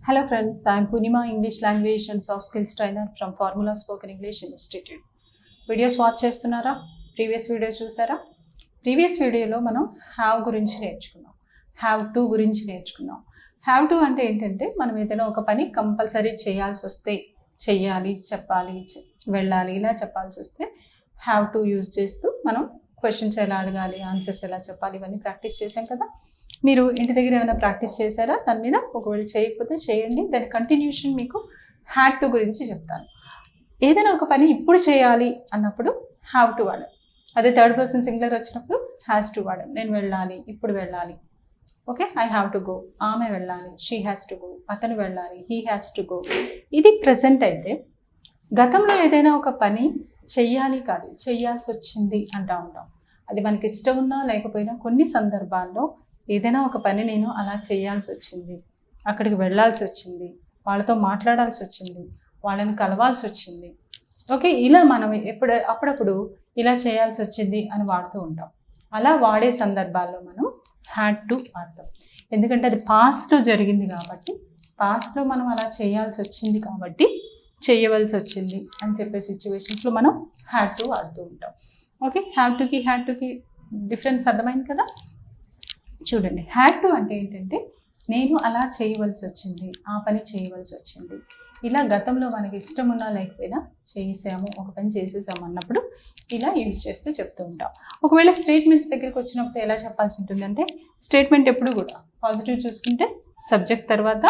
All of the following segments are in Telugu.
Hello friends, I am Punima, English language and soft skills trainer from Formula Spoken English Institute. Videos watch చేస్తున్నారా? ప్రీవియస్ వీడియో చూసారా? ప్రీవియస్ వీడియోలో మనం హ్యావ్ గురించి నేర్చుకున్నాం, హ్యావ్ టు గురించి నేర్చుకున్నాం. హ్యావ్ టు అంటే ఏంటంటే మనం ఏదైనా ఒక పని కంపల్సరీ చేయాల్సి వస్తే, చెయ్యాలి, చెప్పాలి, వెళ్ళాలి ఇలా చెప్పాల్సి వస్తే హ్యావ్ టు యూజ్ చేస్తూ మనం క్వశ్చన్స్ ఎలా అడగాలి, ఆన్సర్స్ ఎలా చెప్పాలి ఇవన్నీ ప్రాక్టీస్ చేసాం కదా. మీరు ఇంటి దగ్గర ఏమైనా ప్రాక్టీస్ చేశారా? దాని మీద ఒకవేళ చేయకపోతే చేయండి. దాని కంటిన్యూషన్ మీకు హ్యాడ్ టు గురించి చెప్తాను. ఏదైనా ఒక పని ఇప్పుడు చేయాలి అన్నప్పుడు హ్యావ్ టు వాడాం. అదే థర్డ్ పర్సన్ సింగులర్ వచ్చినప్పుడు హ్యాస్ టు వాడాం. నేను వెళ్ళాలి, ఇప్పుడు వెళ్ళాలి. Okay, I have to go, ఆమె వెళ్ళాలి, షీ హ్యాస్ టు గో, అతను వెళ్ళాలి, హీ హ్యాస్ టు గో. ఇది ప్రెసెంట్ అయితే. గతంలో ఏదైనా ఒక పని చెయ్యాలి కాదు, చెయ్యాల్సి వచ్చింది అంటూ ఉంటాం. అది మనకి ఇష్టం ఉన్నా లేకపోయినా కొన్ని సందర్భాల్లో ఏదైనా ఒక పని నేను అలా చేయాల్సి వచ్చింది, అక్కడికి వెళ్ళాల్సి వచ్చింది, వాళ్ళతో మాట్లాడాల్సి వచ్చింది, వాళ్ళని కలవాల్సి వచ్చింది. ఓకే, ఇలా మనం అప్పుడప్పుడు ఇలా చేయాల్సి వచ్చింది అని వాడుతూ ఉంటాం. అలా వాడే సందర్భాల్లో మనం హ్యాడ్ టు వాడతాం. ఎందుకంటే అది పాస్ట్లో జరిగింది కాబట్టి, పాస్ట్లో మనం అలా చేయాల్సి వచ్చింది కాబట్టి, చేయవలసి వచ్చింది అని చెప్పే సిచ్యువేషన్స్లో మనం హ్యాడ్ టు వాడుతూ ఉంటాం. ఓకే, హ్యావ్ టుకి డిఫరెన్స్ అర్థమైంది కదా. చూడండి, హ్యాడ్ టు అంటే ఏంటంటే నేను అలా చేయవలసి వచ్చింది, ఆ పని చేయవలసి వచ్చింది. ఇలా గతంలో మనకి ఇష్టం ఉన్నా లేకపోయినా చేసాము, ఒక పని చేసేసాము అన్నప్పుడు ఇలా యూజ్ చేస్తూ చెప్తూ ఉంటాం. ఒకవేళ స్టేట్మెంట్స్ దగ్గరికి వచ్చినప్పుడు ఎలా చెప్పాల్సి ఉంటుందంటే, స్టేట్మెంట్ ఎప్పుడు కూడా పాజిటివ్ చూసుకుంటే సబ్జెక్ట్ తర్వాత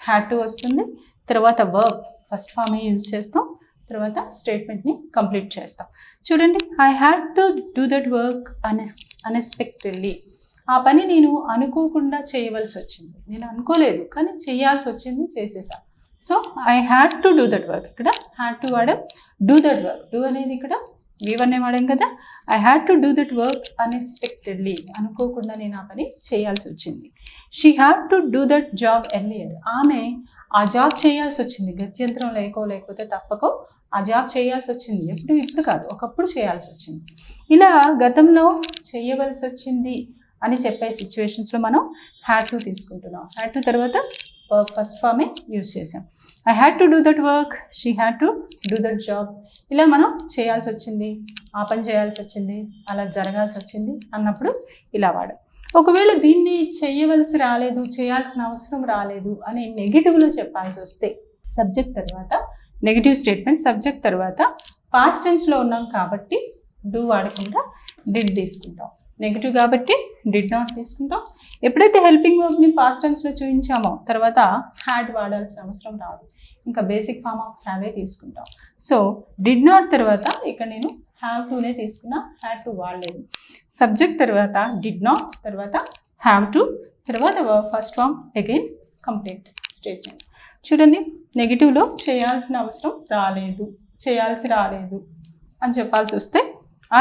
హ్యాడ్ టు వస్తుంది, తర్వాత వర్బ్ ఫస్ట్ ఫామే యూజ్ చేస్తాం, తర్వాత స్టేట్మెంట్ని కంప్లీట్ చేస్తాం. చూడండి, I had to do that work unexpectedly. ఆ పని నేను అనుకోకుండా చేయవలసి వచ్చింది, నేను అనుకోలేదు కానీ చేయాల్సి వచ్చింది, చేసేసా. So I had to do that work. ఇక్కడ హ్యాడ్ టు వాడాం, డూ దట్ వర్క్, డూ అనేది ఇక్కడ V1 వాడాం కదా. I had to do that work unexpectedly, అనుకోకుండా నేను ఆ పని చేయాల్సి వచ్చింది. She had to do that job earlier. ఆమె ఆ జాబ్ చేయాల్సి వచ్చింది, గత్యంతరం లేకపోతే తప్పకో ఆ జాబ్ చేయాల్సి వచ్చింది. ఇప్పుడు కాదు, ఒకప్పుడు చేయాల్సి వచ్చింది. ఇలా గతంలో చేయవలసి వచ్చింది అని చెప్పే సిచ్యువేషన్స్లో మనం హ్యాడ్ టు తీసుకుంటున్నాం. హ్యాడ్ టు తర్వాత ఫస్ట్ ఫామే యూజ్ చేసాం. I had to do that work, she had to do that job. ఇలా మనం చేయాల్సి వచ్చింది, ఆ పని చేయాల్సి వచ్చింది, అలా జరగాల్సి వచ్చింది అన్నప్పుడు ఇలా వాడాం. ఒకవేళ దీన్ని చేయవలసి రాలేదు, చేయాల్సిన అవసరం రాలేదు అని నెగిటివ్లో చెప్పాల్సి వస్తే సబ్జెక్ట్ తర్వాత నెగిటివ్ స్టేట్మెంట్, సబ్జెక్ట్ తర్వాత పాస్ట్ టెన్స్లో ఉన్నాం కాబట్టి డూ వాడకుండా డిడ్ తీసుకుంటాం. నెగిటివ్ కాబట్టి డిడ్ నాట్ తీసుకుంటాం. ఎప్పుడైతే హెల్పింగ్ వర్బ్ని పాస్ట్ టెన్స్లో చూపించామో తర్వాత హ్యాడ్ వాడాల్సిన అవసరం రాదు, ఇంకా బేసిక్ ఫామ్ ఆఫ్ హ్యావే తీసుకుంటాం. సో డిడ్ నాట్ తర్వాత ఇక్కడ నేను హ్యావ్ టునే తీసుకున్నా, హ్యాడ్ టు వాడలేదు. సబ్జెక్ట్ తర్వాత డిడ్ నాట్, తర్వాత హ్యావ్ టు, తర్వాత first form again complete statement. చూడండి, నెగిటివ్లో చేయాల్సిన అవసరం రాలేదు, చేయాల్సి రాలేదు అని చెప్పాల్సి వస్తే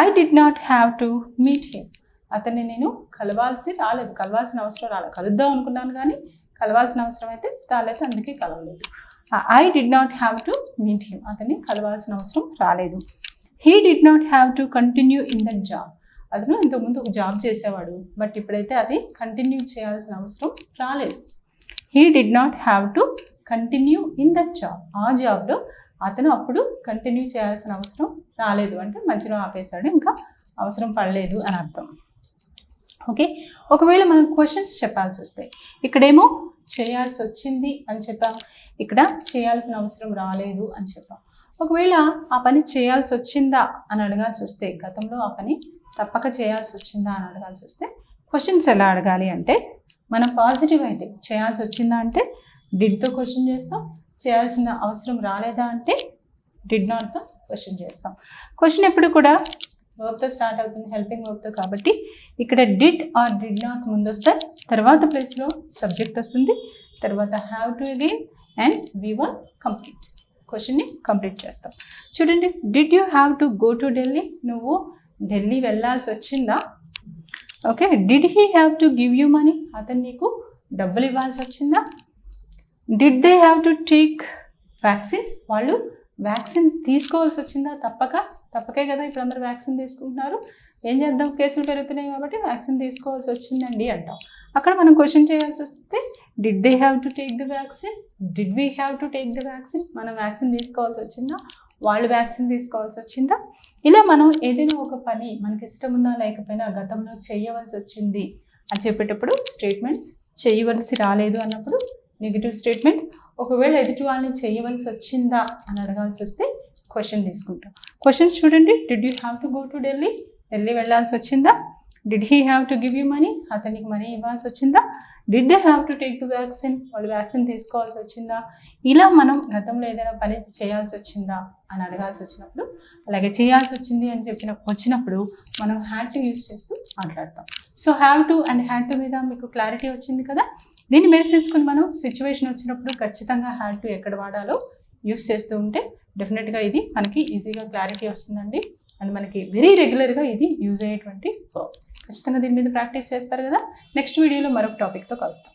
I did not have to meet him. అతన్ని నేను కలవాల్సిన అవసరం రాలేదు. కలుద్దాం అనుకున్నాను కానీ కలవాల్సిన అవసరం అయితే రాలేదు, అందుకే కలవలేదు. I did not have to meet him, అతన్ని కలవాల్సిన అవసరం రాలేదు. He did not have to continue in that job. అతను ఇంతకుముందు ఒక జాబ్ చేసేవాడు, బట్ ఇప్పుడైతే అది కంటిన్యూ చేయాల్సిన అవసరం రాలేదు. He did not have to continue in that job. ఆ జాబ్లో అతను అప్పుడు కంటిన్యూ చేయాల్సిన అవసరం రాలేదు, అంటే మధ్యలో ఆపేశాడు, ఇంకా అవసరం పడలేదు అని అర్థం. ఓకే, ఒకవేళ మనం క్వశ్చన్స్ చెప్పాల్సి వస్తాయి. ఇక్కడేమో చేయాల్సి వచ్చింది అని చెప్పాం, ఇక్కడ చేయాల్సిన అవసరం రాలేదు అని చెప్పాం. ఒకవేళ ఆ పని చేయాల్సి వచ్చిందా అని అడగాల్సి వస్తే, గతంలో ఆ పని తప్పక చేయాల్సి వచ్చిందా అని అడగాల్సి వస్తే క్వశ్చన్స్ ఎలా అడగాలి అంటే, మనం పాజిటివ్ అయితే చేయాల్సి వచ్చిందా అంటే డిడ్తో క్వశ్చన్ చేస్తాం, చేయాల్సిన అవసరం రాలేదా అంటే డిడ్ నాట్తో క్వశ్చన్ చేస్తాం. క్వశ్చన్ ఎప్పుడు కూడా వర్బ్తో స్టార్ట్ అవుతుంది, హెల్పింగ్ వర్బ్తో, కాబట్టి ఇక్కడ డిడ్ ఆర్ డిడ్ నాట్ ముందు వస్తాయి, తర్వాత ప్లేస్లో సబ్జెక్ట్ వస్తుంది, తర్వాత have to again and V1 complete, క్వశ్చన్ని కంప్లీట్ చేస్తాం. చూడండి, did you have to go to Delhi. నువ్వు ఢిల్లీ వెళ్ళాల్సి వచ్చిందా. Okay, did he have to give you money. అతను నీకు డబ్బులు ఇవ్వాల్సి వచ్చిందా. Did they have to take vaccine. వాళ్ళు వ్యాక్సిన్ తీసుకోవాల్సి వచ్చిందా. తప్పకే కదా ఇప్పుడు అందరూ వ్యాక్సిన్ తీసుకుంటున్నారు. ఏం చేద్దాం, కేసులు పెరుగుతున్నాయి కాబట్టి వ్యాక్సిన్ తీసుకోవాల్సి వచ్చిందండి అంటాం. అక్కడ మనం క్వశ్చన్ చేయాల్సి వస్తే did they have to take the vaccine, did we have to take the vaccine, మనం వ్యాక్సిన్ తీసుకోవాల్సి వచ్చిందా, వాళ్ళు వ్యాక్సిన్ తీసుకోవాల్సి వచ్చిందా. ఇలా మనం ఏదైనా ఒక పని మనకి ఇష్టం ఉన్నా లేకపోయినా గతంలో చేయవలసి వచ్చింది అని చెప్పేటప్పుడు స్టేట్మెంట్స్, చేయవలసి రాలేదు అన్నప్పుడు నెగిటివ్ స్టేట్మెంట్. ఒకవేళ ఎదుటి వాళ్ళని చేయవలసి వచ్చిందా అని అడగాల్సి వస్తే క్వశ్చన్ తీసుకుంటాం. క్వశ్చన్స్ చూడండి, did you have to go to Delhi, Delhi వెళ్ళాల్సి వచ్చిందా, did he have to give you money, అతనికి మనీ ఇవ్వాల్సి వచ్చిందా, did they have to take the vaccine, వాళ్ళు వ్యాక్సిన్ తీసుకోవాల్సి వచ్చిందా. ఇలా మనం గతంలో ఏదైనా పని చేయాల్సి వచ్చిందా అని అడగాల్సి వచ్చినప్పుడు, అలాగే చేయాల్సి వచ్చింది అని వచ్చినప్పుడు మనం హ్యాడ్ టు యూస్ చేస్తూ మాట్లాడతాం. So have to and had to మీద మీకు క్లారిటీ వచ్చింది కదా. దీన్ని బేస్ చేసుకుని మనం సిచ్యువేషన్ వచ్చినప్పుడు ఖచ్చితంగా హ్యాడ్ టు ఎక్కడ వాడాలో యూస్ చేస్తూ ఉంటే డెఫినెట్గా ఇది మనకి ఈజీగా క్లారిటీ వస్తుందండి. అండ్ మనకి వెరీ రెగ్యులర్గా ఇది యూజ్ అయ్యేటువంటి వర్బ్. ఖచ్చితంగా దీని మీద ప్రాక్టీస్ చేస్తారు కదా. నెక్స్ట్ వీడియోలో మరొక టాపిక్తో కలుద్దాం.